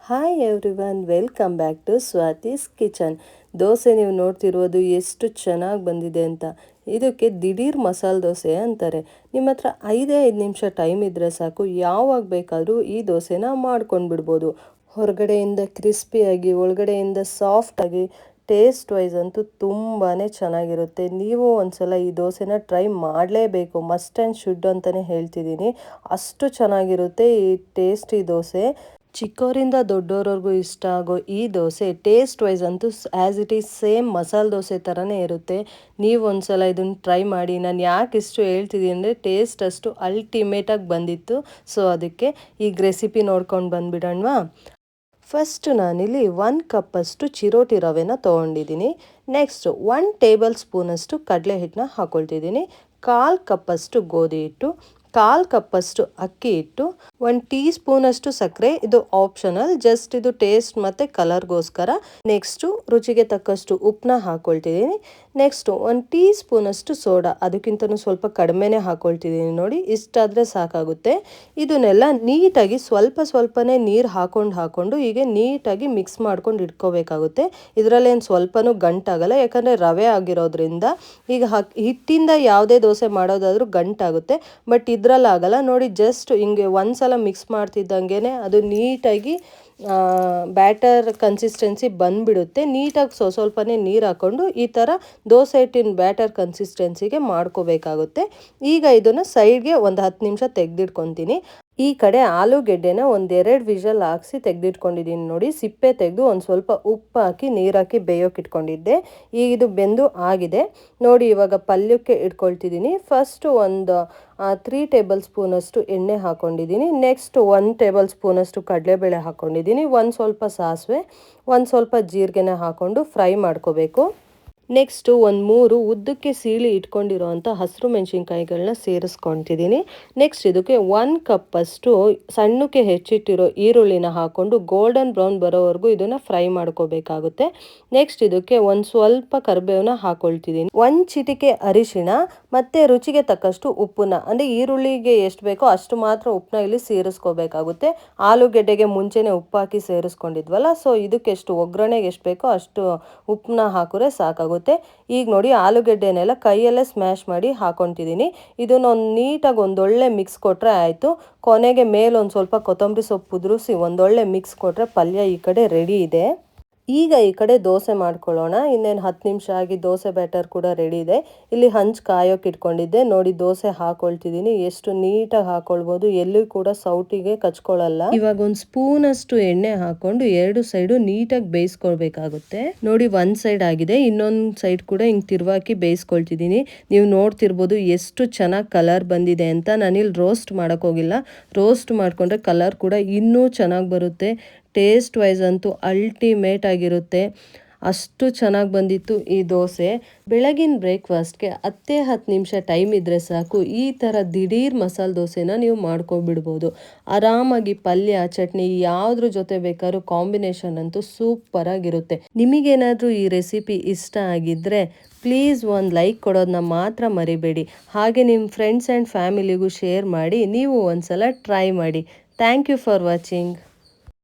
Hi everyone, welcome back to Swathi's kitchen. Dosa ನೀವು ನೋಡ್ತಿರೋದು ಎಷ್ಟು ಚೆನ್ನಾಗಿ ಬಂದಿದೆ ಅಂತ. ಇದಕ್ಕೆ ದಿಢೀರ್ ಮಸಾಲೆ ದೋಸೆ ಅಂತಾರೆ. ನಿಮ್ಮ ಹತ್ರ 5 ನಿಮಿಷ ಟೈಮ್ ಇದ್ದರೆ ಸಾಕು, ಯಾವಾಗ ಬೇಕಾದರೂ ಈ ದೋಸೆನ ಮಾಡ್ಕೊಂಡು ಬಿಡ್ಬೋದು. ಹೊರಗಡೆಯಿಂದ ಕ್ರಿಸ್ಪಿಯಾಗಿ, ಒಳಗಡೆಯಿಂದ ಸಾಫ್ಟಾಗಿ, ಟೇಸ್ಟ್ ವೈಸ್ ಅಂತೂ ತುಂಬಾ ಚೆನ್ನಾಗಿರುತ್ತೆ. ನೀವು ಒಂದ್ಸಲ ಈ ದೋಸೆನ ಟ್ರೈ ಮಾಡಲೇಬೇಕು, ಮಸ್ಟ್ ಆ್ಯಂಡ್ ಶುಡ್ ಅಂತಲೇ ಹೇಳ್ತಿದ್ದೀನಿ. ಅಷ್ಟು ಚೆನ್ನಾಗಿರುತ್ತೆ ಈ ಟೇಸ್ಟಿ ದೋಸೆ. ಚಿಕ್ಕವರಿಂದ ದೊಡ್ಡೋರವರೆಗೂ ಇಷ್ಟ ಆಗೋ ಈ ದೋಸೆ ಟೇಸ್ಟ್ ವೈಸ್ ಅಂತೂ as it is same masala dosa ಥರನೇ ಇರುತ್ತೆ. ನೀವು ಒಂದ್ಸಲ ಇದನ್ನು ಟ್ರೈ ಮಾಡಿ. ನಾನು ಯಾಕೆ ಇಷ್ಟು ಹೇಳ್ತಿದ್ದೀನಿ ಅಂದರೆ ಟೇಸ್ಟ್ ಅಷ್ಟು ಅಲ್ಟಿಮೇಟಾಗಿ ಬಂದಿತ್ತು. ಸೊ ಅದಕ್ಕೆ ಈಗ ರೆಸಿಪಿ ನೋಡ್ಕೊಂಡು ಬಂದುಬಿಡೋಣವಾ. ಫಸ್ಟ್ ನಾನಿಲ್ಲಿ 1 ಕಪ್ಪಷ್ಟು ಚಿರೋಟಿ ರವೆನ ತೊಗೊಂಡಿದ್ದೀನಿ. ನೆಕ್ಸ್ಟ್ 1 ಟೇಬಲ್ ಸ್ಪೂನಷ್ಟು ಕಡಲೆ ಹಿಟ್ಟನ್ನ ಹಾಕ್ಕೊಳ್ತಿದ್ದೀನಿ. 1/4 ಕಪ್ಪಷ್ಟು ಗೋಧಿ ಹಿಟ್ಟು, 1/4 ಕಪ್ಪಷ್ಟು ಅಕ್ಕಿ ಹಿಟ್ಟು, 1 ಟೀ ಸ್ಪೂನಷ್ಟು ಸಕ್ಕರೆ. ಇದು ಆಪ್ಷನಲ್, ಜಸ್ಟ್ ಇದು ಟೇಸ್ಟ್ ಮತ್ತು ಕಲರ್ಗೋಸ್ಕರ. ನೆಕ್ಸ್ಟು ರುಚಿಗೆ ತಕ್ಕಷ್ಟು ಉಪ್ಪನ್ನ ಹಾಕ್ಕೊಳ್ತಿದ್ದೀನಿ. ನೆಕ್ಸ್ಟು 1 ಟೀ ಸ್ಪೂನಷ್ಟು ಸೋಡಾ, ಅದಕ್ಕಿಂತಲೂ ಸ್ವಲ್ಪ ಕಡಿಮೆನೇ ಹಾಕ್ಕೊಳ್ತಿದ್ದೀನಿ. ನೋಡಿ, ಇಷ್ಟಾದರೆ ಸಾಕಾಗುತ್ತೆ. ಇದನ್ನೆಲ್ಲ ನೀಟಾಗಿ ಸ್ವಲ್ಪನೇ ನೀರು ಹಾಕ್ಕೊಂಡು ಹೀಗೆ ನೀಟಾಗಿ ಮಿಕ್ಸ್ ಮಾಡ್ಕೊಂಡು ಇಟ್ಕೋಬೇಕಾಗುತ್ತೆ. ಇದರಲ್ಲೇನು ಸ್ವಲ್ಪನೂ ಗಂಟಾಗಲ್ಲ, ಯಾಕಂದರೆ ರವೆ ಆಗಿರೋದ್ರಿಂದ. ಈಗ ಹಿಟ್ಟಿಂದ ಯಾವುದೇ ದೋಸೆ ಮಾಡೋದಾದರೂ ಗಂಟಾಗುತ್ತೆ, ಬಟ್ ಇದ್ರಲ್ಲಾಗಲ್ಲ. ನೋಡಿ, ಜಸ್ಟ್ ಹಿಂಗೆ ಒಂದ್ಸಲ ಮಿಕ್ಸ್ ಮಾಡ್ತಿದ್ದಂಗೆ ಅದು ನೀಟಾಗಿ ಬ್ಯಾಟರ್ ಕನ್ಸಿಸ್ಟೆನ್ಸಿ ಬಂದುಬಿಡುತ್ತೆ. ನೀಟಾಗಿ ಸ್ವಲ್ಪನೇ ನೀರು ಹಾಕ್ಕೊಂಡು ಈ ಥರ ದೋಸೆ ಹಿಟ್ಟಿನ ಬ್ಯಾಟರ್ ಕನ್ಸಿಸ್ಟೆನ್ಸಿಗೆ ಮಾಡ್ಕೋಬೇಕಾಗುತ್ತೆ. ಈಗ ಇದನ್ನು ಸೈಡ್ಗೆ ಒಂದು 10 ನಿಮಿಷ ತೆಗೆದಿಟ್ಕೊತೀನಿ. ಈ ಕಡೆ ಆಲೂಗೆಡ್ಡೆನ 1-2 ವಿಷಲ್ ಹಾಕ್ಸಿ ತೆಗೆದಿಟ್ಕೊಂಡಿದ್ದೀನಿ. ನೋಡಿ, ಸಿಪ್ಪೆ ತೆಗೆದು ಒಂದು ಸ್ವಲ್ಪ ಉಪ್ಪು ಹಾಕಿ ನೀರು ಹಾಕಿ ಬೇಯೋಕೆ ಇಟ್ಕೊಂಡಿದ್ದೆ. ಈಗ ಇದು ಬೆಂದು ಆಗಿದೆ. ನೋಡಿ, ಇವಾಗ ಪಲ್ಯಕ್ಕೆ ಇಟ್ಕೊಳ್ತಿದ್ದೀನಿ. ಫಸ್ಟು ಒಂದು 3 ಟೇಬಲ್ ಸ್ಪೂನಷ್ಟು ಎಣ್ಣೆ ಹಾಕ್ಕೊಂಡಿದ್ದೀನಿ. ನೆಕ್ಸ್ಟ್ 1 ಟೇಬಲ್ ಸ್ಪೂನಷ್ಟು ಕಡಲೆಬೇಳೆ ಹಾಕ್ಕೊಂಡಿದ್ದೀನಿ. ಒಂದು ಸ್ವಲ್ಪ ಸಾಸಿವೆ, ಒಂದು ಸ್ವಲ್ಪ ಜೀರಿಗೆನ ಹಾಕ್ಕೊಂಡು ಫ್ರೈ ಮಾಡ್ಕೋಬೇಕು. ನೆಕ್ಸ್ಟು 3 ಉದ್ದಕ್ಕೆ ಸೀಳಿ ಇಟ್ಕೊಂಡಿರೋವಂಥ ಹಸಿರು ಮೆಣಸಿನ್ಕಾಯಿಗಳನ್ನ ಸೇರಿಸ್ಕೊತಿದ್ದೀನಿ. ನೆಕ್ಸ್ಟ್ ಇದಕ್ಕೆ 1 ಕಪ್ಪಷ್ಟು ಸಣ್ಣಕ್ಕೆ ಹೆಚ್ಚಿಟ್ಟಿರೋ ಈರುಳ್ಳಿನ ಹಾಕ್ಕೊಂಡು ಗೋಲ್ಡನ್ ಬ್ರೌನ್ ಬರೋವರೆಗೂ ಇದನ್ನು ಫ್ರೈ ಮಾಡ್ಕೋಬೇಕಾಗುತ್ತೆ. ನೆಕ್ಸ್ಟ್ ಇದಕ್ಕೆ ಒಂದು ಸ್ವಲ್ಪ ಕರಿಬೇವನ್ನ ಹಾಕ್ಕೊಳ್ತಿದ್ದೀನಿ. 1 ಚಿಟಿಕೆ ಅರಿಶಿಣ ಮತ್ತು ರುಚಿಗೆ ತಕ್ಕಷ್ಟು ಉಪ್ಪನ್ನ, ಅಂದರೆ ಈರುಳ್ಳಿಗೆ ಎಷ್ಟು ಬೇಕೋ ಅಷ್ಟು ಮಾತ್ರ ಉಪ್ಪನ್ನ ಇಲ್ಲಿ ಸೇರಿಸ್ಕೋಬೇಕಾಗುತ್ತೆ. ಆಲೂಗೆಡ್ಡೆಗೆ ಮುಂಚೆನೇ ಉಪ್ಪು ಹಾಕಿ ಸೇರಿಸ್ಕೊಂಡಿದ್ವಲ್ಲ, ಸೊ ಇದಕ್ಕೆ ಎಷ್ಟು ಒಗ್ಗರಣೆಗೆ ಎಷ್ಟು ಬೇಕೋ ಅಷ್ಟು ಉಪ್ಪನ್ನ ಹಾಕಿದ್ರೆ ಸಾಕಾಗುತ್ತೆ. ಈಗ ನೋಡಿ, ಆಲೂಗೆಡ್ಡೆನೆಲ್ಲ ಕೈಯಲ್ಲೇ ಸ್ಮ್ಯಾಶ್ ಮಾಡಿ ಹಾಕೊತಿದ್ದೀನಿ. ಇದನ್ನ ನೀಟಾಗಿ ಒಂದೊಳ್ಳೆ ಮಿಕ್ಸ್ ಕೊಟ್ಟರೆ ಆಯಿತು. ಕೊನೆಗೆ ಮೇಲೆ ಒಂದು ಸ್ವಲ್ಪ ಕೊತ್ತಂಬರಿ ಸೊಪ್ಪು ಉದುರಿಸಿ ಒಂದೊಳ್ಳೆ ಮಿಕ್ಸ್ ಕೊಟ್ಟರೆ ಪಲ್ಯ ಈ ಕಡೆ ರೆಡಿ ಇದೆ. ಈಗ ಈ ಕಡೆ ದೋಸೆ ಮಾಡ್ಕೊಳ್ಳೋಣ. ಇನ್ನೇನು 10 ನಿಮಿಷ ಆಗಿ ದೋಸೆ ಬ್ಯಾಟರ್ ಕೂಡ ರೆಡಿ ಇದೆ. ಇಲ್ಲಿ ಹಂಚು ಕಾಯೋಕೆ ಇಟ್ಕೊಂಡಿದ್ದೆ. ನೋಡಿ, ದೋಸೆ ಹಾಕೊಳ್ತಿದ್ದೀನಿ. ಎಷ್ಟು ನೀಟಾಗಿ ಹಾಕೊಳ್ಬೋದು, ಎಲ್ಲೂ ಕೂಡ ಸೌಟಿಗೆ ಕಚ್ಕೊಳ್ಳಲ್ಲ. ಇವಾಗ ಒಂದು ಸ್ಪೂನಷ್ಟು ಎಣ್ಣೆ ಹಾಕೊಂಡು 2 ಸೈಡು ನೀಟಾಗಿ ಬೇಯಿಸ್ಕೊಳ್ಬೇಕಾಗುತ್ತೆ. ನೋಡಿ, ಒಂದು ಸೈಡ್ ಆಗಿದೆ, ಇನ್ನೊಂದು ಸೈಡ್ ಕೂಡ ಹಿಂಗೆ ತಿರುವಾಕಿ ಬೇಯಿಸ್ಕೊಳ್ತಿದ್ದೀನಿ. ನೀವು ನೋಡ್ತಿರ್ಬೋದು ಎಷ್ಟು ಚೆನ್ನಾಗಿ ಕಲರ್ ಬಂದಿದೆ ಅಂತ. ನಾನಿಲ್ಲಿ ರೋಸ್ಟ್ ಮಾಡೋಕ್ಕೋಗಿಲ್ಲ. ರೋಸ್ಟ್ ಮಾಡಿಕೊಂಡ್ರೆ ಕಲರ್ ಕೂಡ ಇನ್ನೂ ಚೆನ್ನಾಗಿ ಬರುತ್ತೆ. ಟೇಸ್ಟ್ ವೈಸ್ ಅಂತೂ ಅಲ್ಟಿಮೇಟ್ ಆಗಿರುತ್ತೆ. ಅಷ್ಟು ಚೆನ್ನಾಗಿ ಬಂದಿತ್ತು ಈ ದೋಸೆ. ಬೆಳಗಿನ ಬ್ರೇಕ್ಫಾಸ್ಟ್ಗೆ 10 ನಿಮಿಷ ಟೈಮ್ ಇದ್ದರೆ ಸಾಕು, ಈ ಥರ ದಿಢೀರ್ ಮಸಾಲೆ ದೋಸೆನ ನೀವು ಮಾಡ್ಕೊಬಿಡ್ಬೋದು. ಆರಾಮಾಗಿ ಪಲ್ಯ ಚಟ್ನಿ ಯಾವುದ್ರ ಜೊತೆ ಬೇಕಾದ್ರೂ ಕಾಂಬಿನೇಷನ್ ಅಂತೂ ಸೂಪರಾಗಿರುತ್ತೆ. ನಿಮಗೇನಾದರೂ ಈ ರೆಸಿಪಿ ಇಷ್ಟ ಆಗಿದ್ದರೆ ಪ್ಲೀಸ್ ಒಂದು ಲೈಕ್ ಕೊಡೋದನ್ನ ಮಾತ್ರ ಮರಿಬೇಡಿ. ಹಾಗೆ ನಿಮ್ಮ ಫ್ರೆಂಡ್ಸ್ ಆ್ಯಂಡ್ ಫ್ಯಾಮಿಲಿಗೂ ಶೇರ್ ಮಾಡಿ. ನೀವು ಒಂದ್ಸಲ ಟ್ರೈ ಮಾಡಿ. Thank you for watching.